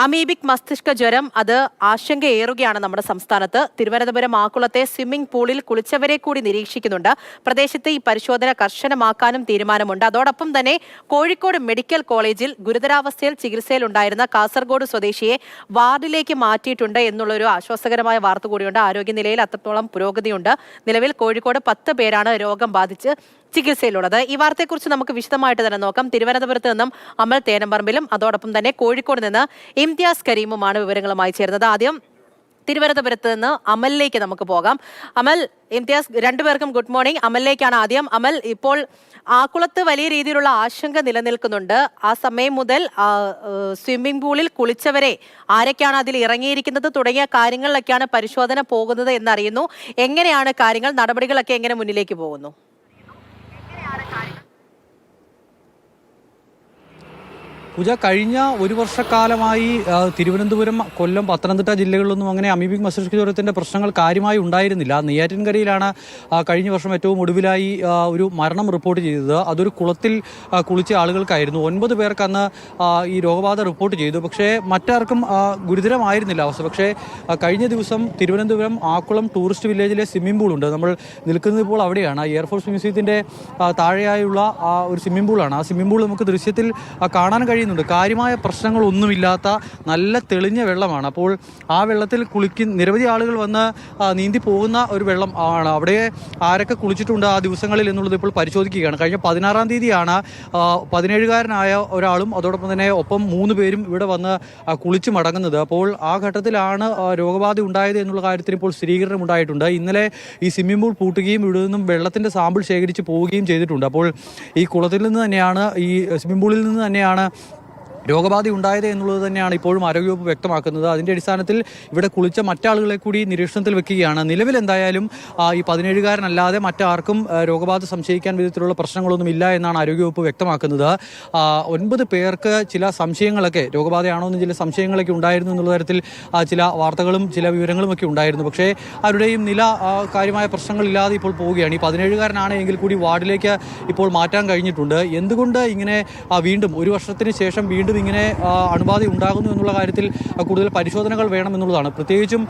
Amoebic മസ്തിഷ്ക ജ്വരം അത് ആശങ്കയേറുകയാണ് നമ്മുടെ സംസ്ഥാനത്ത്. തിരുവനന്തപുരം ആക്കുളത്തെ സ്വിമ്മിംഗ് പൂളിൽ കുളിച്ചവരെ കൂടി നിരീക്ഷിക്കുന്നുണ്ട്. പ്രദേശത്ത് ഈ പരിശോധന കർശനമാക്കാനും തീരുമാനമുണ്ട്. അതോടൊപ്പം തന്നെ കോഴിക്കോട് മെഡിക്കൽ കോളേജിൽ ഗുരുതരാവസ്ഥയിൽ ചികിത്സയിലുണ്ടായിരുന്ന കാസർഗോഡ് സ്വദേശിയെ വാർഡിലേക്ക് മാറ്റിയിട്ടുണ്ട് എന്നുള്ളൊരു ആശ്വാസകരമായ വാർത്ത കൂടിയുണ്ട്. ആരോഗ്യനിലയിൽ അത്രത്തോളം പുരോഗതിയുണ്ട്. നിലവിൽ കോഴിക്കോട് 10 പേരാണ് രോഗം ബാധിച്ച് ചികിത്സയിലുള്ളത്. ഈ വാർത്തയെക്കുറിച്ച് നമുക്ക് വിശദമായിട്ട് തന്നെ നോക്കാം. തിരുവനന്തപുരത്ത് നിന്നും അമൽ തേനമ്പറമ്പിലും അതോടൊപ്പം തന്നെ കോഴിക്കോട് നിന്ന് ഇംതിയാസ് കരീമുമാണ് വിവരങ്ങളുമായി ചേർന്നത്. ആദ്യം തിരുവനന്തപുരത്ത് നിന്ന് അമലിലേക്ക് നമുക്ക് പോകാം. അമൽ, ഇംതിയാസ്, രണ്ടുപേർക്കും ഗുഡ് മോർണിംഗ്. അമലിലേക്കാണ് ആദ്യം. അമൽ, ഇപ്പോൾ ആക്കുളത്ത് വലിയ രീതിയിലുള്ള ആശങ്ക നിലനിൽക്കുന്നുണ്ട്. ആ സമയം മുതൽ സ്വിമ്മിംഗ് പൂളിൽ കുളിച്ചവരെ ആരൊക്കെയാണ് അതിൽ ഇറങ്ങിയിരിക്കുന്നത് തുടങ്ങിയ കാര്യങ്ങളിലൊക്കെയാണ് പരിശോധന പോകുന്നത് എന്നറിയുന്നു. എങ്ങനെയാണ് കാര്യങ്ങൾ, നടപടികളൊക്കെ എങ്ങനെ മുന്നിലേക്ക് പോകുന്നു? പൂജ, കഴിഞ്ഞ ഒരു വർഷക്കാലമായി തിരുവനന്തപുരം, കൊല്ലം, പത്തനംതിട്ട ജില്ലകളിലൊന്നും അങ്ങനെ അമീബിക് മസ്തിഷ്ക ജ്വരത്തിൻ്റെ പ്രശ്നങ്ങൾ കാര്യമായി ഉണ്ടായിരുന്നില്ല. നെയ്യാറ്റിൻകരയിലാണ് കഴിഞ്ഞ വർഷം ഏറ്റവും ഒടുവിലായി ഒരു മരണം റിപ്പോർട്ട് ചെയ്തത്. അതൊരു കുളത്തിൽ കുളിച്ച ആളുകൾക്കായിരുന്നു. 9 പേർക്ക് അന്ന് ഈ രോഗബാധ റിപ്പോർട്ട് ചെയ്തു. പക്ഷേ മറ്റാർക്കും ഗുരുതരമായിരുന്നില്ല അവസ്ഥ. പക്ഷേ കഴിഞ്ഞ ദിവസം തിരുവനന്തപുരം ആക്കുളം ടൂറിസ്റ്റ് വില്ലേജിലെ സ്വിമ്മിംഗ് പൂളുണ്ട്. നമ്മൾ നിൽക്കുന്നത് ഇപ്പോൾ അവിടെയാണ്. എയർഫോഴ്സ് മ്യൂസിയത്തിൻ്റെ താഴെയായുള്ള ഒരു സ്വിമ്മിംഗ് പൂളാണ്. ആ സ്വിമ്മിംഗ് പൂൾ നമുക്ക് ദൃശ്യത്തിൽ കാണാൻ കഴിയുന്നുണ്ട്. കാര്യമായ പ്രശ്നങ്ങളൊന്നുമില്ലാത്ത നല്ല തെളിഞ്ഞ വെള്ളമാണ്. അപ്പോൾ ആ വെള്ളത്തിൽ നിരവധി ആളുകൾ വന്ന് നീന്തി പോകുന്ന ഒരു വെള്ളം ആണ്. അവിടെ ആരൊക്കെ കുളിച്ചിട്ടുണ്ട് ആ ദിവസങ്ങളിൽ എന്നുള്ളത് ഇപ്പോൾ പരിശോധിക്കുകയാണ്. കഴിഞ്ഞ 16-ാം തീയതിയാണ് 17-കാരനായ ഒരാളും അതോടൊപ്പം തന്നെ ഒപ്പം 3 പേരും ഇവിടെ വന്ന് കുളിച്ച് മടങ്ങുന്നത്. അപ്പോൾ ആ ഘട്ടത്തിലാണ് രോഗബാധ ഉണ്ടായത് എന്നുള്ള കാര്യത്തിൽ ഇപ്പോൾ സ്ഥിരീകരണം ഉണ്ടായിട്ടുണ്ട്. ഇന്നലെ ഈ സ്വിമ്മിംഗ് പൂൾ പൂട്ടുകയും ഇവിടെ നിന്നും വെള്ളത്തിൻ്റെ സാമ്പിൾ ശേഖരിച്ച് പോവുകയും ചെയ്തിട്ടുണ്ട്. അപ്പോൾ ഈ കുളത്തിൽ നിന്ന് തന്നെയാണ്, ഈ സ്വിമ്മിംഗ് പൂളിൽ നിന്ന് തന്നെയാണ് രോഗബാധ ഉണ്ടായത് എന്നുള്ളത് തന്നെയാണ് ഇപ്പോഴും ആരോഗ്യവകുപ്പ് വ്യക്തമാക്കുന്നത്. അതിൻ്റെ അടിസ്ഥാനത്തിൽ ഇവിടെ കുളിച്ച മറ്റാളുകളെ കൂടി നിരീക്ഷണത്തിൽ വെക്കുകയാണ്. നിലവിൽ എന്തായാലും ഈ 17-കാരനല്ലാതെ മറ്റാർക്കും രോഗബാധ സംശയിക്കാൻ വിധത്തിലുള്ള പ്രശ്നങ്ങളൊന്നും ഇല്ല എന്നാണ് ആരോഗ്യവകുപ്പ് വ്യക്തമാക്കുന്നത്. 9 പേർക്ക് ചില സംശയങ്ങളൊക്കെ, രോഗബാധയാണോ എന്ന് ചില സംശയങ്ങളൊക്കെ ഉണ്ടായിരുന്നു എന്നുള്ള തരത്തിൽ ചില വാർത്തകളും ചില വിവരങ്ങളും ഒക്കെ ഉണ്ടായിരുന്നു. പക്ഷേ ആരുടെയും നില കാര്യമായ പ്രശ്നങ്ങളില്ലാതെ ഇപ്പോൾ പോവുകയാണ്. ഈ 17-കാരനാണ് എങ്കിൽ കൂടി വാർഡിലേക്ക് ഇപ്പോൾ മാറ്റാൻ കഴിഞ്ഞിട്ടുണ്ട്. എന്തുകൊണ്ട് ഇങ്ങനെ വീണ്ടും ഒരു വർഷത്തിന് ശേഷം വീണ്ടും ഇങ്ങനെ അണുബാധ ഉണ്ടാകുന്നു എന്നുള്ള കാര്യത്തിൽ കൂടുതൽ പരിശോധനകൾ വേണമെന്നുള്ളതാണ്. പ്രത്യേകിച്ചും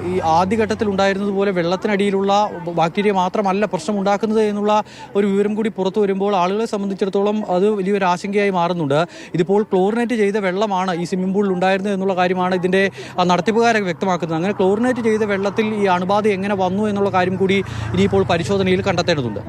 ഈ ആദ്യഘട്ടത്തിൽ ഉണ്ടായിരുന്നതുപോലെ വെള്ളത്തിനടിയിലുള്ള ബാക്ടീരിയ മാത്രമല്ല പ്രശ്നം ഉണ്ടാക്കുന്നത് എന്നുള്ള ഒരു വിവരം കൂടി പുറത്തു വരുമ്പോൾ ആളുകളെ സംബന്ധിച്ചിടത്തോളം അത് വലിയൊരു ആശങ്കയായി മാറുന്നുണ്ട്. ഇതിപ്പോൾ ക്ലോറിനേറ്റ് ചെയ്ത വെള്ളമാണ് ഈ സ്വിമ്മിംഗ് പൂളിൽ ഉണ്ടായിരുന്നത് എന്നുള്ള കാര്യമാണ് ഇതിൻ്റെ നടത്തിപ്പുകാരൊക്കെ വ്യക്തമാക്കുന്നത്. അങ്ങനെ ക്ലോറിനേറ്റ് ചെയ്ത വെള്ളത്തിൽ ഈ അണുബാധ എങ്ങനെ വന്നു എന്നുള്ള കാര്യം കൂടി ഇനിയിപ്പോൾ പരിശോധനയിൽ കണ്ടെത്തേണ്ടതുണ്ട്.